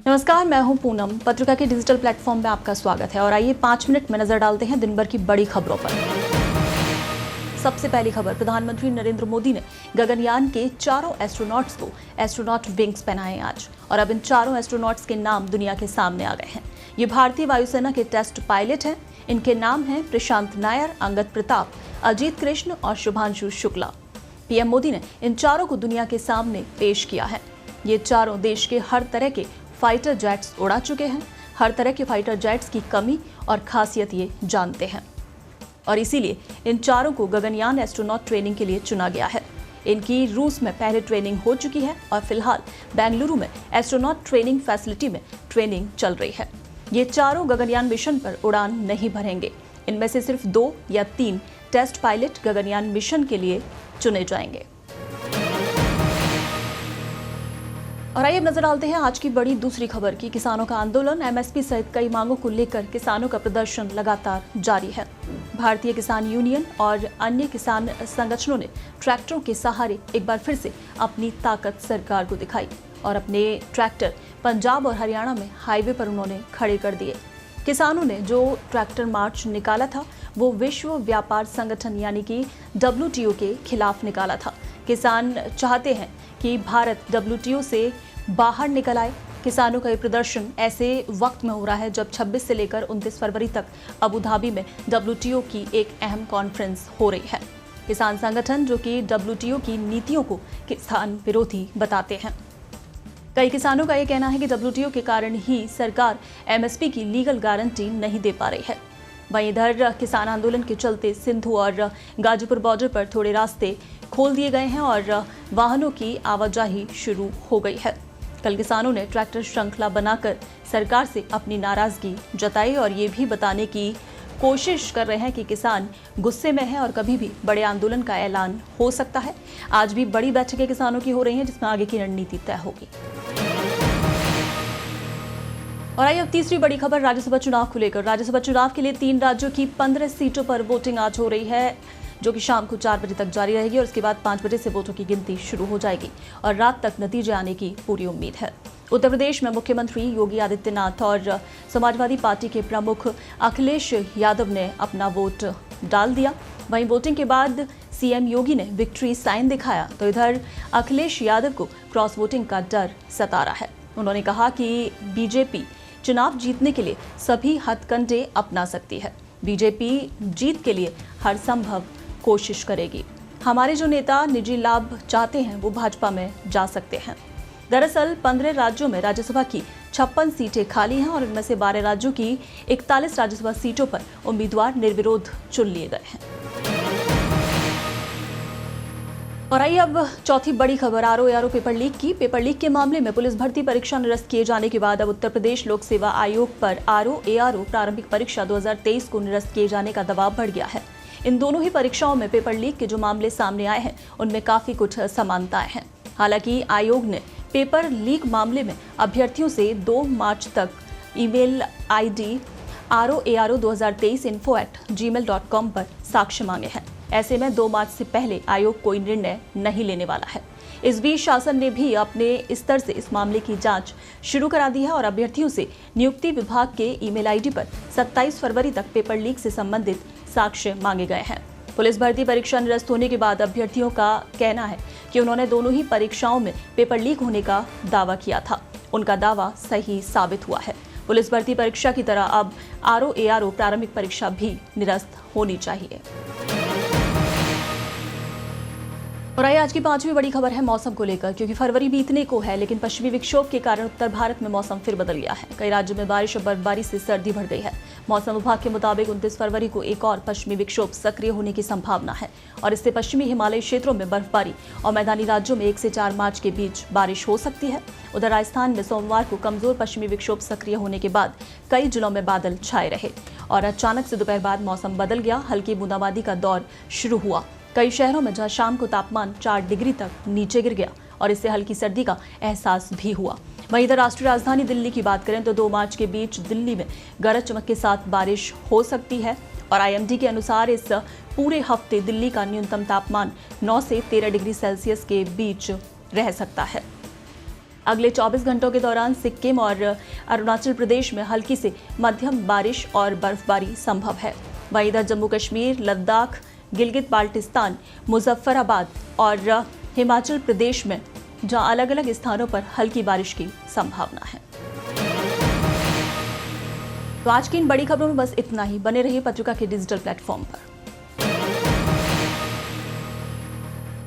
नमस्कार, मैं हूं पूनम। पत्रिका के डिजिटल प्लेटफॉर्म में आपका स्वागत है और आइए 5 मिनट में नजर डालते हैं दिन भर की बड़ी खबरों पर। सबसे पहली खबर, प्रधानमंत्री नरेंद्र मोदी ने गगनयान के चारों एस्ट्रोनॉट्स को एस्ट्रोनॉट विंग्स पहनाए आज, और अब इन चारों एस्ट्रोनॉट्स के नाम दुनिया के सामने आ गए हैं। ये भारतीय वायुसेना के टेस्ट पायलट हैं। इनके नाम हैं प्रशांत नायर, अंगद प्रताप, अजीत कृष्ण और शुभांशु शुक्ला। पीएम मोदी ने इन चारों को दुनिया के सामने पेश किया है। ये चारों देश के हर तरह के फाइटर जेट्स उड़ा चुके हैं। हर तरह के फाइटर जेट्स की कमी और खासियत ये जानते हैं, और इसीलिए इन चारों को गगनयान एस्ट्रोनॉट ट्रेनिंग के लिए चुना गया है। इनकी रूस में पहले ट्रेनिंग हो चुकी है और फिलहाल बेंगलुरु में एस्ट्रोनॉट ट्रेनिंग फैसिलिटी में ट्रेनिंग चल रही है। ये चारों गगनयान मिशन पर उड़ान नहीं भरेंगे। इनमें से सिर्फ 2 या 3 टेस्ट पायलट गगनयान मिशन के लिए चुने जाएंगे। और आइए नजर डालते हैं आज की बड़ी दूसरी खबर की। किसानों का आंदोलन, एमएसपी सहित कई मांगों को लेकर किसानों का प्रदर्शन लगातार जारी है। भारतीय किसान यूनियन और अन्य किसान संगठनों ने ट्रैक्टरों के सहारे एक बार फिर से अपनी ताकत सरकार को दिखाई और अपने ट्रैक्टर पंजाब और हरियाणा में हाईवे पर उन्होंने खड़े कर दिए। किसानों ने जो ट्रैक्टर मार्च निकाला था वो विश्व व्यापार संगठन यानी कि WTO के खिलाफ निकाला था। किसान चाहते हैं कि भारत WTO से बाहर निकल आए। किसानों का ये प्रदर्शन ऐसे वक्त में हो रहा है जब 26 से लेकर 29 फरवरी तक अबू धाबी में WTO की एक अहम कॉन्फ्रेंस हो रही है। किसान संगठन जो कि WTO की नीतियों को किसान विरोधी बताते हैं। कई किसानों का ये कहना है कि WTO के कारण ही सरकार MSP की लीगल गारंटी नहीं दे पा रही है। वहीं इधर किसान आंदोलन के चलते सिंधु और गाजीपुर बॉर्डर पर थोड़े रास्ते खोल दिए गए हैं और वाहनों की आवाजाही शुरू हो गई है। कल किसानों ने ट्रैक्टर श्रृंखला बनाकर सरकार से अपनी नाराजगी जताई और ये भी बताने की कोशिश कर रहे हैं कि किसान गुस्से में है और कभी भी बड़े आंदोलन का ऐलान हो सकता है। आज भी बड़ी बैठकें किसानों की हो रही हैं जिसमें आगे की रणनीति तय होगी। और आइए अब तीसरी बड़ी खबर, राज्यसभा चुनाव को लेकर। राज्यसभा चुनाव के लिए 3 राज्यों की 15 सीटों पर वोटिंग आज हो रही है, जो कि शाम को 4 बजे तक जारी रहेगी और उसके बाद 5 बजे से वोटों की गिनती शुरू हो जाएगी और रात तक नतीजे आने की पूरी उम्मीद है। उत्तर प्रदेश में मुख्यमंत्री योगी आदित्यनाथ और समाजवादी पार्टी के प्रमुख अखिलेश यादव ने अपना वोट डाल दिया। वहीं वोटिंग के बाद सीएम योगी ने विक्ट्री साइन दिखाया, तो इधर अखिलेश यादव को क्रॉस वोटिंग का डर सता रहा है। उन्होंने कहा कि बीजेपी चुनाव जीतने के लिए सभी हथकंडे अपना सकती है। बीजेपी जीत के लिए हर संभव कोशिश करेगी। हमारे जो नेता निजी लाभ चाहते हैं वो भाजपा में जा सकते हैं। दरअसल 15 राज्यों में राज्यसभा की 56 सीटें खाली हैं और इनमें से 12 राज्यों की 41 राज्यसभा सीटों पर उम्मीदवार निर्विरोध चुन लिए गए हैं। और आइए अब चौथी बड़ी खबर, आरओ पेपर लीक की। पेपर लीक के मामले में पुलिस भर्ती परीक्षा निरस्त किए जाने के बाद अब उत्तर प्रदेश लोक सेवा आयोग पर आरओ प्रारंभिक परीक्षा 2023 को निरस्त किए जाने का दबाव बढ़ गया है। इन दोनों ही परीक्षाओं में पेपर लीक के जो मामले सामने आए हैं उनमें काफी कुछ समानताएं हैं। हालांकि आयोग ने पेपर लीक मामले में अभ्यर्थियों से 2 मार्च तक ईमेल आईडी roaro2023info@gmail.com पर साक्ष्य मांगे हैं। ऐसे में 2 मार्च से पहले आयोग कोई निर्णय नहीं लेने वाला है। इस बीच शासन ने भी अपने स्तर से इस मामले की जांच शुरू करा दी है और अभ्यर्थियों से नियुक्ति विभाग के ईमेल आईडी पर 27 फरवरी तक पेपर लीक से संबंधित साक्ष्य मांगे गए हैं। पुलिस भर्ती परीक्षा निरस्त होने के बाद अभ्यर्थियों का कहना है कि उन्होंने दोनों ही परीक्षाओं में पेपर लीक होने का दावा किया था। उनका दावा सही साबित हुआ है। पुलिस भर्ती परीक्षा की तरह अब आरओ प्रारंभिक परीक्षा भी निरस्त होनी चाहिए। और आइए आज की 5वीं बड़ी खबर है मौसम को लेकर, क्योंकि फरवरी बीतने को है लेकिन पश्चिमी विक्षोभ के कारण उत्तर भारत में मौसम फिर बदल गया है। कई राज्यों में बारिश और बर्फबारी से सर्दी बढ़ गई है। मौसम विभाग के मुताबिक 29 फरवरी को एक और पश्चिमी विक्षोभ सक्रिय होने की संभावना है और इससे पश्चिमी हिमालयी क्षेत्रों में बर्फबारी और मैदानी राज्यों में 1 से 4 मार्च के बीच बारिश हो सकती है। उधर राजस्थान में सोमवार को कमजोर पश्चिमी विक्षोभ सक्रिय होने के बाद कई जिलों में बादल छाए रहे और अचानक से दोपहर बाद मौसम बदल गया। हल्की बूंदाबांदी का दौर शुरू हुआ कई शहरों में, जहां शाम को तापमान 4 डिग्री तक नीचे गिर गया और इससे हल्की सर्दी का एहसास भी हुआ। वहीं इधर राष्ट्रीय राजधानी दिल्ली की बात करें तो 2 मार्च के बीच दिल्ली में गरज चमक के साथ बारिश हो सकती है और IMD के अनुसार इस पूरे हफ्ते दिल्ली का न्यूनतम तापमान 9 से 13 डिग्री सेल्सियस के बीच रह सकता है। अगले 24 घंटों के दौरान सिक्किम और अरुणाचल प्रदेश में हल्की से मध्यम बारिश और बर्फबारी संभव है। वहीं इधर जम्मू कश्मीर, लद्दाख, गिलगित बाल्टिस्तान, मुजफ्फराबाद और हिमाचल प्रदेश में जहां अलग अलग स्थानों पर हल्की बारिश की संभावना है। तो आज की इन बड़ी खबरों में बस इतना ही। बने रहिए पत्रिका के डिजिटल प्लेटफॉर्म पर।